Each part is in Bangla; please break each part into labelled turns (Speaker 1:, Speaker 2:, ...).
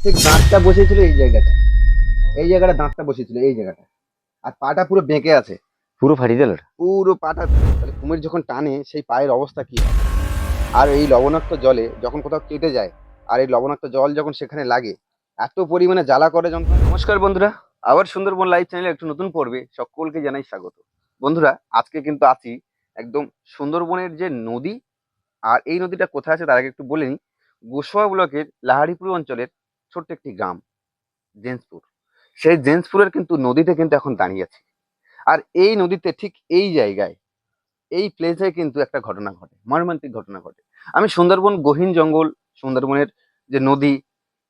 Speaker 1: ঠিক দাঁতটা বসেছিল এই জায়গাটা দাঁতটা বসেছিল এই জায়গাটা, আর পাটা পুরো বেঁকে আছে,
Speaker 2: পুরো ফাটিয়ে দিল ওটা।
Speaker 1: পুরো পাটা। তাহলে কুমির যখন টানে সেই পায়ের অবস্থা কি হয়? আর এই লবণাক্ত জলে যখন কোথাও কেটে যায়, আর এই লবণাক্ত জল যখন সেখানে লাগে, এত পরিমাণে জ্বালা করে যন্ত্রণা। নমস্কার বন্ধুরা, আবার সুন্দরবন লাইভ চ্যানেলে একটু নতুন পর্বে সকলকে জানাই স্বাগত। বন্ধুরা, আজকে কিন্তু আছি একদম সুন্দরবনের যে নদী, আর এই নদীটা কোথায় আছে তার আগে একটু বলে নিই। গোসোয়া ব্লকের লাহারিপুর অঞ্চলের ছোট্ট একটি গ্রাম জেন্সপুর। সেই জেন্সপুরের কিন্তু নদীতে কিন্তু এখন দাঁড়িয়ে আছি। আর এই নদীতে ঠিক এই জায়গায়, এই প্লেসে কিন্তু একটা ঘটনা ঘটে, মর্মান্তিক ঘটনা ঘটে। আমি সুন্দরবন গহীন জঙ্গল, সুন্দরবনের যে নদী,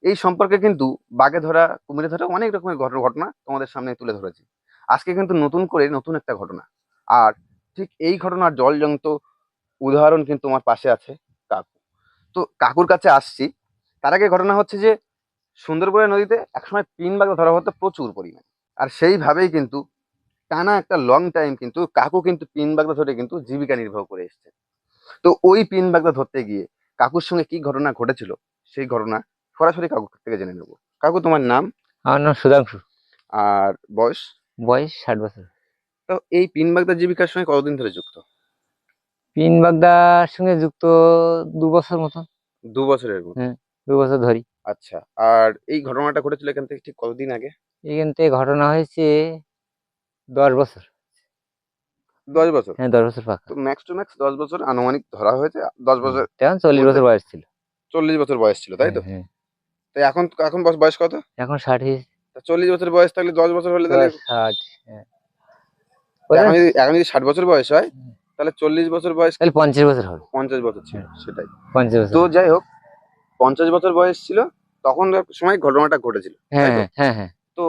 Speaker 1: এই সম্পর্কে কিন্তু বাঘে ধরা, কুমিরে ধরা অনেক রকমের ঘটনা তোমাদের সামনে তুলে ধরেছি। আজকে কিন্তু নতুন করে নতুন একটা ঘটনা। আর ঠিক এই ঘটনার জলজন্ত উদাহরণ কিন্তু আমার পাশে আছে কাকু। তো কাকুর কাছে আসছি। তার আগে ঘটনা হচ্ছে যে সুন্দরবনের নদীতে একসময় পিন বাগদা ধরা হতো প্রচুর পরিমাণে। আর সেইভাবেই কিন্তু টানা একটা লং টাইম কিন্তু কাকু কিন্তু পিন বাগদা ধরে কিন্তু জীবিকা নির্বাহ করে এসছে। তো ওই পিন বাগদা ধরতে গিয়ে কাকুর সঙ্গে কি ঘটনা ঘটেছিল, সেই ঘটনা সরাসরি কাকুর থেকে জেনে নেবো। কাকু, তোমার নাম?
Speaker 2: আমার নাম সুধাংশু।
Speaker 1: আর বয়স?
Speaker 2: বয়স 60 বছর।
Speaker 1: তো এই পিন বাগদা জীবিকার সঙ্গে কতদিন ধরে যুক্ত?
Speaker 2: পিন বাগদার সঙ্গে যুক্ত 2 বছর মতন।
Speaker 1: 2 বছরের মতো?
Speaker 2: হ্যাঁ, 2 বছর ধরি।
Speaker 1: আচ্ছা। আর এই ঘটনাটা ঘটেছিল এখান থেকে ঠিক কতদিন আগে?
Speaker 2: এখান থেকে ঘটনা হয়েছে 10 বছর।
Speaker 1: 10 বছর?
Speaker 2: হ্যাঁ, 10 বছর পাকা।
Speaker 1: তো ম্যাক্স টু ম্যাক্স 10 বছর আনুমানিক ধরা হয়েছে। 10 বছর
Speaker 2: তখন 40 বছর বয়স ছিল।
Speaker 1: 40 বছর বয়স ছিল, তাই
Speaker 2: হ্যাঁ
Speaker 1: তো?
Speaker 2: হ্যাঁ।
Speaker 1: তো এখন এখন বয়স কত?
Speaker 2: এখন 60 হয়েছে।
Speaker 1: তা 40 বছর বয়স থাকলে 10 বছর হলে তাহলে
Speaker 2: 60। হ্যাঁ,
Speaker 1: এখন যদি 60 বছর বয়স হয়, তাহলে 40 বছর বয়স
Speaker 2: তাহলে 50 বছর হবে।
Speaker 1: 50 বছর ছিল, সেটাই।
Speaker 2: 50 বছর।
Speaker 1: তো যাই হোক, 50 বছর বয়স ছিল তখন সময় ঘটনাটা ঘটেছিল,
Speaker 2: হ্যাঁ
Speaker 1: তাই তো?
Speaker 2: হ্যাঁ হ্যাঁ হ্যাঁ।
Speaker 1: তো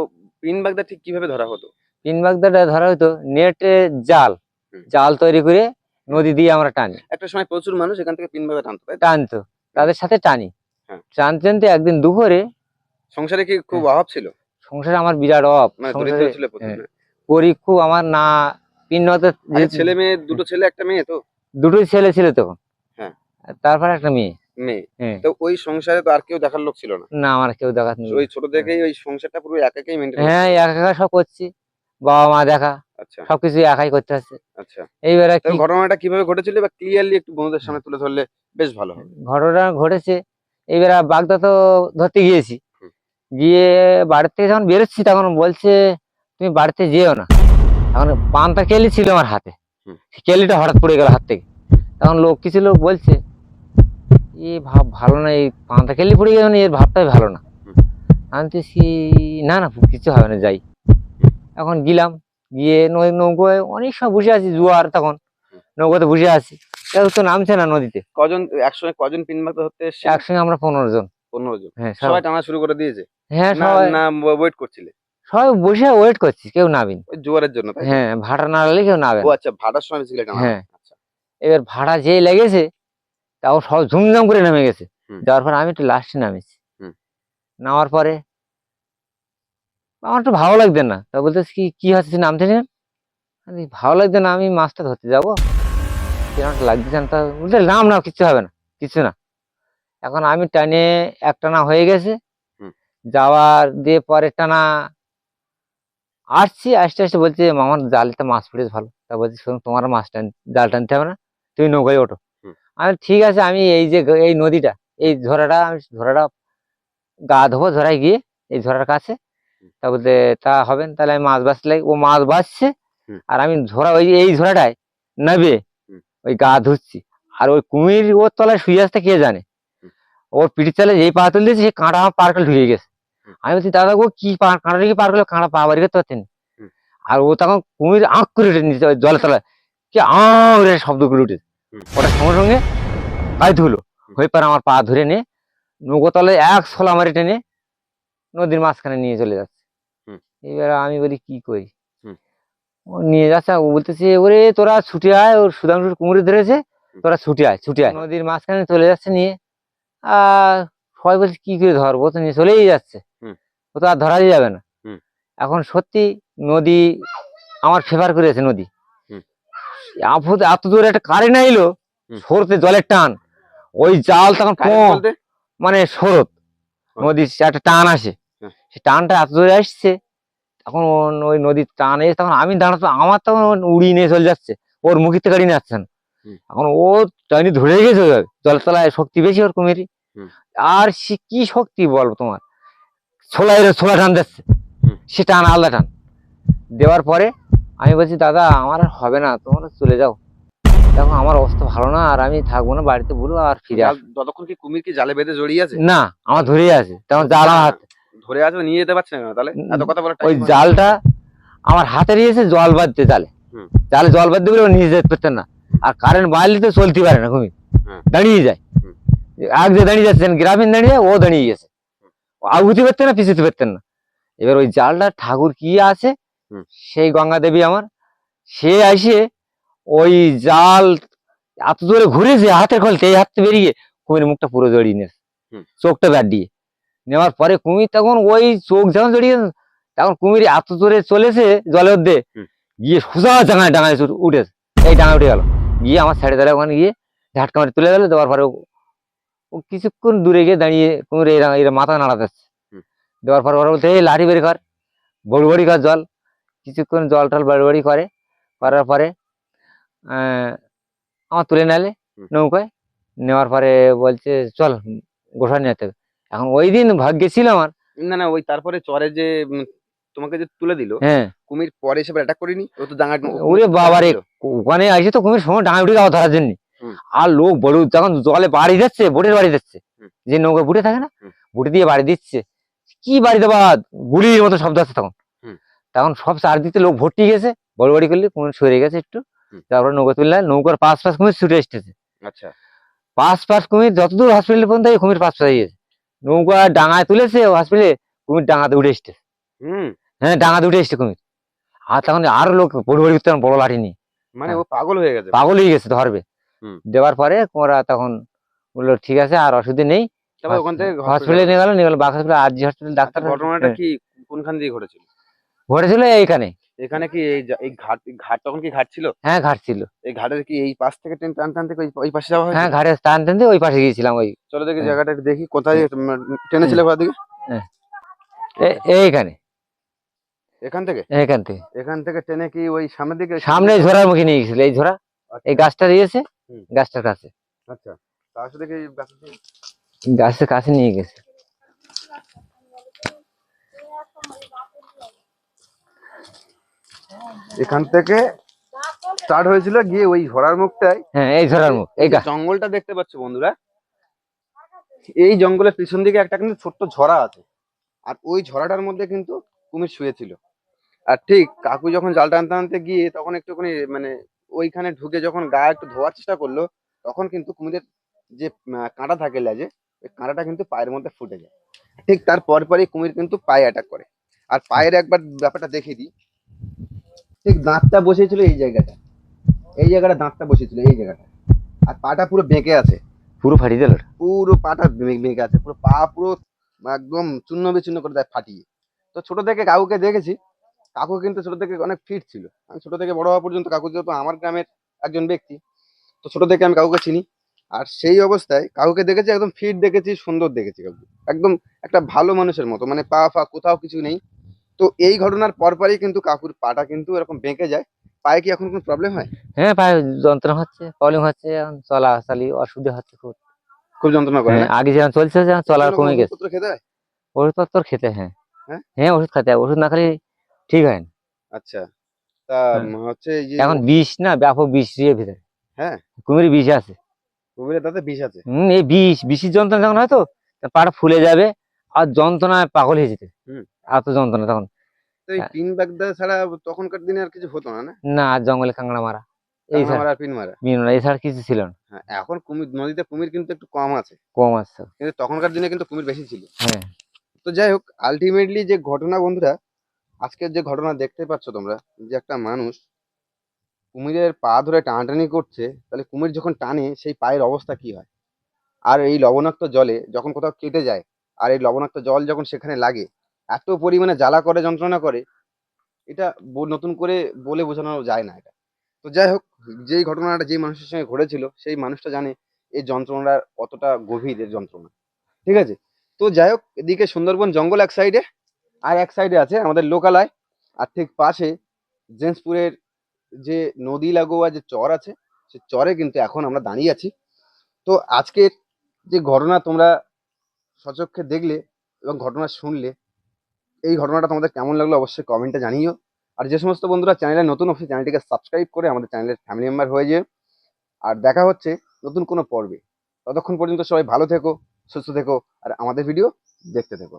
Speaker 1: পিন বাগদা ঠিক কিভাবে ধরা হতো?
Speaker 2: পিন বাগদাটা ধরা হতো নেটে জাল
Speaker 1: হুম।
Speaker 2: জাল তৈরি করে নদী দিয়ে আমরা টানি।
Speaker 1: একটা সময় প্রচুর মানুষ এখান থেকে পিন বাগদা টানতো, তাই তো?
Speaker 2: টানতো, তাদের সাথে টানি।
Speaker 1: হ্যাঁ।
Speaker 2: টানতে টানতে একদিন দুপুরে,
Speaker 1: সংসারে কি খুব
Speaker 2: হ্যাঁ,
Speaker 1: অভাব ছিল?
Speaker 2: সংসারে আমার বিরাট অভাব।
Speaker 1: মানে
Speaker 2: সংসারে
Speaker 1: দরিদ্র ছিল প্রচুর,
Speaker 2: হ্যাঁ,
Speaker 1: না?
Speaker 2: করি খুব আমার না পিন হতো।
Speaker 1: আচ্ছা, ছেলে মেয়ে দুটো, ছেলে একটা মেয়ে তো?
Speaker 2: দুটোই ছেলে ছিল তখন।
Speaker 1: হ্যাঁ।
Speaker 2: আর তারপরে একটা মেয়ে।
Speaker 1: মেয়ে।
Speaker 2: হ্যাঁ।
Speaker 1: তো ওই সংসারে তো আর কেউ দেখার লোক ছিল না?
Speaker 2: না, আমার কেউ দেখাত নেই।
Speaker 1: ওই ছোট থেকেই ওই সংসারটা পুরো একাই মেনটেন
Speaker 2: হ্যাঁ,
Speaker 1: করতে?
Speaker 2: একা একা সব করছি। বাবা মা দেখা,
Speaker 1: আচ্ছা
Speaker 2: সবকিছু একাই করতে হচ্ছে।
Speaker 1: আচ্ছা।
Speaker 2: এইবারে
Speaker 1: তো
Speaker 2: কি
Speaker 1: ঘটনাটা কিভাবে ঘটেছিল বা ক্লিয়ারলি একটু বন্ধুদের সামনে তুলে ধরলে বেশ ভালো হবে।
Speaker 2: ঘটনা ঘটেছে, এইবারে বাগদা তো ধরতে গিয়েছি।
Speaker 1: হুম।
Speaker 2: গিয়ে বাড়ি থেকে যখন বেরোচ্ছি তখন বলছে তুমি বাড়িতে যেও না। এখন পান্তা কেলি ছিল আমার হাতে।
Speaker 1: হুম।
Speaker 2: কেলিটা হঠাৎ পড়ে গেল হাত থেকে। তখন কিছু লোক বলছে এই ভাব ভালো না, এই পান্তা কেলি পড়ে গেল না, এর ভাবটাই ভালো না।
Speaker 1: হুম।
Speaker 2: আমি তো না না কিছু হবে না, যাই। এখন গেলাম, গিয়ে নৌকোয় অনেক সময় বসে আছি, জোয়ার তখন নৌকোতে বসে আছি, কেউ তো নামছে না নদীতে।
Speaker 1: কজন একসঙ্গে কজন পিন বাগদা ধরতে এসেছে?
Speaker 2: একসঙ্গে আমরা 15 জন।
Speaker 1: 15 জন?
Speaker 2: হ্যাঁ,
Speaker 1: সবাই টানা শুরু করে দিয়েছে?
Speaker 2: হ্যাঁ
Speaker 1: না
Speaker 2: সবাই
Speaker 1: না, ওয়েট করছিলে?
Speaker 2: সবাই বসে ওয়েট করছি, কেউ নামেনি।
Speaker 1: ওই জোয়ারের জন্য, তাই তো?
Speaker 2: হ্যাঁ, ভাড়া না লাগলে কেউ নামে
Speaker 1: ও
Speaker 2: না।
Speaker 1: আচ্ছা, ভাটার সময় বেশি টানা।
Speaker 2: হ্যাঁ।
Speaker 1: আচ্ছা।
Speaker 2: এবার ভাড়া যেই লেগেছে তাও সব ঝুমঝাম করে নেমে গেছে।
Speaker 1: হুম।
Speaker 2: যাওয়ার পর আমি একটু লাস্টে নামেছি।
Speaker 1: হুম।
Speaker 2: নামার পরে আমার একটু ভালো লাগবে না, তা বলতেছি কি কি হচ্ছে নামতে নেন। আমি ভালো লাগবে না, আমি মাছটা ধরতে যাবো, কিরকম একটা লাগতেছে না। তা বলতে নাম না, কিচ্ছু হবে না, কিছু না। এখন আমি টানে এক টানা হয়ে গেছে।
Speaker 1: হুম।
Speaker 2: যাওয়ার দিয়ে পরে টানা আসছি, আসতে আসতে বলছে আমার জালটা মাছ পড়েছে ভালো। তা বলছি শোনো, তোমার মাছ জাল টানতে হবে না, তুমি নৌকায় ওঠো।
Speaker 1: হুম।
Speaker 2: আমি ঠিক আছে, আমি এই যে এই নদীটা, এই ঝরাটা, আমি ঝরাটা গা ধোবো, ঝরায় গিয়ে এই ঝরার কাছে। তা বলতে তা হবে না, তাহলে আমি মাছ বাঁচতে ও মাছ বাঁচছে,
Speaker 1: হুম।
Speaker 2: আর আমি ঝরা ওই এই ঝরাটায় নাবে
Speaker 1: হুম।
Speaker 2: ওই গা ধুচ্ছি। আর ওই কুমির ওর তলায় শুয়ে আসতে কে জানে,
Speaker 1: হুম।
Speaker 2: ওর পিঠের তলায় যেই পা তুলে দিয়েছে, সেই কাঁটা আমার পার করে ঢুকে গেছে।
Speaker 1: হুম।
Speaker 2: আমি বলছি দাদা গো কি কাঁটাটা কি পার করলো, কাঁটা পা বাড়ি করতে পারতেন।
Speaker 1: হুম।
Speaker 2: আর ও তখন কুমির আঁক করে উঠে নিচে ওই জলের তলায়, কি শব্দ করে উঠেছে।
Speaker 1: হুম।
Speaker 2: ওটার সঙ্গে সঙ্গে গায়ে ধুলো হয়ে পারে আমার পা ধরে নিয়ে নৌকো তলায় এক ছলা মারি টেনে নদীর মাঝখানে নিয়ে চলে যাচ্ছে।
Speaker 1: হুম।
Speaker 2: এবার আমি বলি কি করি।
Speaker 1: হুম।
Speaker 2: ও নিয়ে যাচ্ছে, ও বলতেছে ওরে তোরা ছুটে আয়, ওর সুধাংশুর কুমির ধরেছে, তোরা ছুটে আয় ছুটে আয়। নদীর মাঝখানে চলে যাচ্ছে নিয়ে। আর সবাই বলছে কি করে ধরবো, ও তো নিয়ে চলেই যাচ্ছে,
Speaker 1: হুম।
Speaker 2: ও তো আর ধরাই যাবে না।
Speaker 1: হুম।
Speaker 2: এখন সত্যি নদী আমার ফেভার করেছে। নদী
Speaker 1: হুম।
Speaker 2: এত দূরে একটা কারেন্ট আইলো,
Speaker 1: হুম।
Speaker 2: সরতে জলের টান, ওই জাল তখন
Speaker 1: কারেন্ট বলতে?
Speaker 2: মানে স্রোত, নদীর একটা টান আসে,
Speaker 1: হ্যাঁ।
Speaker 2: সেই টানটা এত জোরে আসছে, তখন ওই নদীর টান এসে তখন আমি দাঁড়াতো, আমার তখন উড়িয়ে নিয়ে চলে যাচ্ছে, ওর মুখের থেকে গাড়ি নিয়ে যাচ্ছে না।
Speaker 1: হুম।
Speaker 2: এখন ও টানি ধরে গেছে, জলের তলায় শক্তি বেশি ওর কুমিরই।
Speaker 1: হুম।
Speaker 2: আর সে কি শক্তি বলবো তোমার, ছোলা টান দিচ্ছে,
Speaker 1: হুম।
Speaker 2: সে টান আলাদা টান দেওয়ার পরে আমি বলছি, দাদা আমার আর হবে না, তোমরা চলে যাও, দেখো আমার অবস্থা ভালো না, আর আমি থাকবো না, বাড়িতে বলবো আর ফিরে আসবো।
Speaker 1: যতক্ষণ কি কুমির কি জালে বেঁধে জড়িয়ে আছে?
Speaker 2: না, আমার ধরেই আছে, তখন জাল আমার হাত,
Speaker 1: ধরে আছে, নিয়ে যেতে পারছে না কেন তাহলে? এত কথা বলার
Speaker 2: ওই
Speaker 1: টাইম
Speaker 2: জালটা আমার হাতে নিয়েছে জল বাঁধতে, জালে
Speaker 1: হুম।
Speaker 2: জালে জল বাঁধতে বলে ও নিয়ে যেতে পারতেন না। আর কারেন্ট বাড়লে তো চলতে পারে না, কুমির
Speaker 1: হ্যাঁ।
Speaker 2: দাঁড়িয়ে যায়।
Speaker 1: হুম।
Speaker 2: আগ যে দাঁড়িয়ে যাচ্ছেন, গ্রামীণ দাঁড়িয়ে ও দাঁড়িয়ে গেছে, আগুতে পারতেন না, পিছুতে পারতেন না। এবার ওই জালটা ঠাকুর কি আছে,
Speaker 1: হুম।
Speaker 2: সেই গঙ্গা দেবী আমার, সে আসে ওই জাল এত জোরে ঘুরেছে, হাতের খলতে এই হাতে বেরিয়ে কুমির মুখটা পুরো জড়িয়ে নিয়েছে,
Speaker 1: হুম।
Speaker 2: চোখটা ব্যাট দিয়ে নেওয়ার পরে কুমির তখন ওই চোখ যখন জড়িয়ে, তখন কুমির এত জোরে চলেছে জলের মধ্যে,
Speaker 1: হুম।
Speaker 2: গিয়ে সোজা ডাঙায় উঠেছে, এই ডাঙায় উঠে গেল, গিয়ে আমার ছেড়ে দিলে, ওখানে গিয়ে ঝাটকা মারি তুলে গেল। দেওয়ার পরে ও কিছুক্ষণ দূরে গিয়ে দাঁড়িয়ে কুমির এরা মাথা নাড়া দিচ্ছে।
Speaker 1: হুম।
Speaker 2: দেওয়ার পর ওরা বলতে, এই লাঠি বের কর, বড়ি বড়ি কর জল। কিছুক্ষণ জল টল বড়ি বড়ি করে, করার পরে আমার তুলে নেলে
Speaker 1: হুম।
Speaker 2: নৌকায়, নেওয়ার পরে বলছে চল গোসা নিয়ে যেতে হবে। এখন ওই দিন ভাগ্যে ছিল আমার।
Speaker 1: না না, ওই তারপরে চরে যে তোমাকে যে তুলে দিল,
Speaker 2: হ্যাঁ,
Speaker 1: কুমির পরে এসে অ্যাটাক করেনি? ও তো ডাঙা
Speaker 2: ওরে বাবারে, ওখানে আসে তো কুমির সময় ডাঙা উঠে যাওয়া ধরার জন্য।
Speaker 1: হুম।
Speaker 2: আর লোক বড় যখন জলে বাড়ি যাচ্ছে, বোটের বাড়ি যাচ্ছে,
Speaker 1: হুম।
Speaker 2: যে নৌকা বুটে থাকে না,
Speaker 1: হুম।
Speaker 2: বুটে দিয়ে বাড়ি দিচ্ছে, কি বাড়ি দেওয়া, গুলির মতো শব্দ আছে তখন।
Speaker 1: হুম।
Speaker 2: তখন সব চারদিকে লোক ভর্তি গেছে, বড় বাড়ি করলে কুমির সরে গেছে একটু।
Speaker 1: হুম।
Speaker 2: তারপরে নৌকা তুললে, নৌকার পাঁচ কুমির ছুটে এসতেছে,
Speaker 1: আচ্ছা।
Speaker 2: পাঁচ কুমির যতদূর হসপিটাল পর্যন্ত এই কুমির পাঁচ গেছে। নৌকা ডাঙায় তুলেছে হসপিটালে, কুমির ডাঙাতে উঠে এসছে।
Speaker 1: হুম।
Speaker 2: হ্যাঁ, ডাঙাতে উঠে এসছে কুমির। আর তখন আরো লোক বড় বড় করতে বড় লাঠি নিয়ে,
Speaker 1: মানে ও পাগল হয়ে গেছে।
Speaker 2: পাগল হয়ে গেছে, ধরবে।
Speaker 1: হুম।
Speaker 2: দেওয়ার পরে ওরা তখন বললো ঠিক আছে, আর অসুবিধা নেই,
Speaker 1: তারপর ওখান থেকে
Speaker 2: হসপিটালে নিয়ে গেল বাঘ হসপিটাল, আর জি হসপিটাল ডাক্তার।
Speaker 1: ঘটনাটা কি কোনখান দিয়ে ঘটেছিল?
Speaker 2: ঘটেছিল এইখানে।
Speaker 1: এখানে কি এই ঘাট তখন কি ঘাট ছিল?
Speaker 2: হ্যাঁ, ঘাট ছিল।
Speaker 1: এই ঘাটের কি এই পাশ থেকে টানতে টানতে ওই পাশে যাওয়া
Speaker 2: হ্যাঁ,
Speaker 1: হয়েছিল?
Speaker 2: ঘাটে স্থান টানতে ওই পাশে গিয়েছিলাম। ওই
Speaker 1: চলো দেখি
Speaker 2: হ্যাঁ।
Speaker 1: জায়গাটা একটু দেখি, কোথায় টেনেছিল ওখান দিকে।
Speaker 2: এইখানে,
Speaker 1: এখান থেকে
Speaker 2: এখান থেকে
Speaker 1: এখান থেকে টেনে কি ওই সামনের দিকে?
Speaker 2: সামনে ঝোড়ার মুখে নিয়ে গেছিল, এই ঝোড়া, এই গাছটা দিয়েছে,
Speaker 1: হুম।
Speaker 2: গাছটার কাছে,
Speaker 1: আচ্ছা, তার সাথে কি
Speaker 2: গাছের কাছে নিয়ে গেছে।
Speaker 1: এখান থেকে স্টার্ট হয়েছিল, গিয়ে ওই ঝড়ার মুখটায়।
Speaker 2: হ্যাঁ, এই ঝোড়ার মুখ, এই
Speaker 1: জঙ্গলটা দেখতে পাচ্ছ বন্ধুরা, এই জঙ্গলের পিছন দিকে একটা কিন্তু ছোট্ট ঝরা আছে, আর ওই ঝরাটার মধ্যে কিন্তু কুমির শুয়েছিল। আর ঠিক কাকু যখন জাল টানতে টানতে গিয়ে তখন একটুখানি মানে ওইখানে ঢুকে যখন গা একটু ধোয়ার চেষ্টা করলো, তখন কিন্তু কুমিরের যে কাঁটা থাকে লেজে, ওই কাঁটাটা কিন্তু পায়ের মধ্যে ফুটে যায়। ঠিক তার পরই কুমির কিন্তু পায়ে অ্যাটাক করে। আর পায়ের একবার ব্যাপারটা দেখিয়ে দিই, ঠিক দাঁতটা বসেছিল এই জায়গাটা, এই জায়গাটা দাঁতটা বসেছিল এই জায়গাটা, আর পাটা পুরো বেঁকে আছে,
Speaker 2: পুরো ফাটিয়ে দিল,
Speaker 1: পুরো পাটা বেঁকে আছে, পুরো পা পুরো একদম চূর্ণ বিচূর্ণ করে দেয় ফাটিয়ে। তো ছোট থেকে কাকুকে দেখেছি, কাকু কিন্তু ছোট থেকে অনেক ফিট ছিল। আমি ছোট থেকে বড় হওয়া পর্যন্ত কাকু যেহেতু আমার গ্রামের একজন ব্যক্তি, তো ছোট থেকে আমি কাকুকে চিনি। আর সেই অবস্থায় কাকুকে দেখেছি একদম ফিট দেখেছি, সুন্দর দেখেছি কাকু, একদম একটা ভালো মানুষের মতো, মানে পা ফা কোথাও কিছু নেই। তো এই ঘটনার পরপরই কিন্তু কাকুর পাটা কিন্তু এরকম বেঁকে যায়। পায়ে কি এখন কোনো প্রবলেম হয়?
Speaker 2: হ্যাঁ, পায়ে যন্ত্রণা হচ্ছে, প্রবলেম হচ্ছে, এখন চলাচলি অসুবিধা হচ্ছে খুব।
Speaker 1: খুব যন্ত্রণা করে না?
Speaker 2: আগে যেমন চলছে, যেমন চলা কমে গেছে।
Speaker 1: ওষুধপত্র খেতে হয়?
Speaker 2: ওষুধপত্র খেতে, হ্যাঁ
Speaker 1: হ্যাঁ?
Speaker 2: হ্যাঁ, ওষুধ খেতে হয়, ওষুধ না খেলে ঠিক হয় না।
Speaker 1: আচ্ছা, তা হচ্ছে এই যে
Speaker 2: এখন বিষ না, ব্যাপক বিষ এর ভিতরে,
Speaker 1: হ্যাঁ,
Speaker 2: কুমির বিষ আছে।
Speaker 1: কুমিরের দাঁতে বিষ আছে?
Speaker 2: এই বিষের যন্ত্রণা যখন হয়তো পাটা ফুলে যাবে, আর যন্ত্রণায় পাগল হয়ে যেতে,
Speaker 1: হুম।
Speaker 2: এত যন্ত্রণা তখন।
Speaker 1: তো এই পিন বাগদা ছাড়া তখনকার দিনে আর কিছু হতো না? না,
Speaker 2: না, আর জঙ্গলে কাঁকড়া মারা, এই
Speaker 1: কাঁকড়া
Speaker 2: ছাড়া
Speaker 1: মারা আর পিন মারা?
Speaker 2: এছাড়া কিছু ছিল না।
Speaker 1: হ্যাঁ, এখন কুমির নদীতে কুমির কিন্তু একটু কম আছে,
Speaker 2: কম আসছে।
Speaker 1: কিন্তু তখনকার দিনে কিন্তু কুমির বেশি ছিল।
Speaker 2: হ্যাঁ,
Speaker 1: তো যাই হোক, আলটিমেটলি যে ঘটনা বন্ধুরা, আজকের যে ঘটনা দেখতে পাচ্ছ তোমরা, যে একটা মানুষ কুমিরের পা ধরে টানাটানি করছে, তাহলে কুমির যখন টানে সেই পায়ের অবস্থা কি হয়? আর এই লবণাক্ত জলে যখন কোথাও কেটে যায়, আর এই লবণাক্ত জল যখন সেখানে লাগে, এত পরিমাণে জ্বালা করে, যন্ত্রণা করে, এটা নতুন করে বলে বোঝানো যায় না এটা। তো যাই হোক, যেই ঘটনাটা যেই মানুষের সঙ্গে ঘটেছিল, সেই মানুষটা জানে এই যন্ত্রণাটা কতটা গভীর, এর যন্ত্রণা। ঠিক আছে, তো যাই হোক, এদিকে সুন্দরবন জঙ্গল এক সাইডে, আর এক সাইডে আছে আমাদের লোকালয়। আর ঠিক পাশে জেন্সপুরের যে নদী লাগোয়া যে চর আছে, সে চরে কিন্তু এখন আমরা দাঁড়িয়ে আছি। তো আজকের যে ঘটনা তোমরা সচক্ষে দেখলে এবং ঘটনা শুনলে, এই ঘটনাটা তোমাদের কেমন লাগলো অবশ্যই কমেন্টে জানিও। আর যে সমস্ত বন্ধুরা চ্যানেলে নতুন, অবশ্যই চ্যানেলটিকে সাবস্ক্রাইব করে আমাদের চ্যানেলের ফ্যামিলি মেম্বার হয়ে যেও। আর দেখা হচ্ছে নতুন কোনো পর্বে। ততক্ষণ পর্যন্ত সবাই ভালো থেকো, সুস্থ থেকো, আর আমাদের ভিডিও দেখতে থেকো।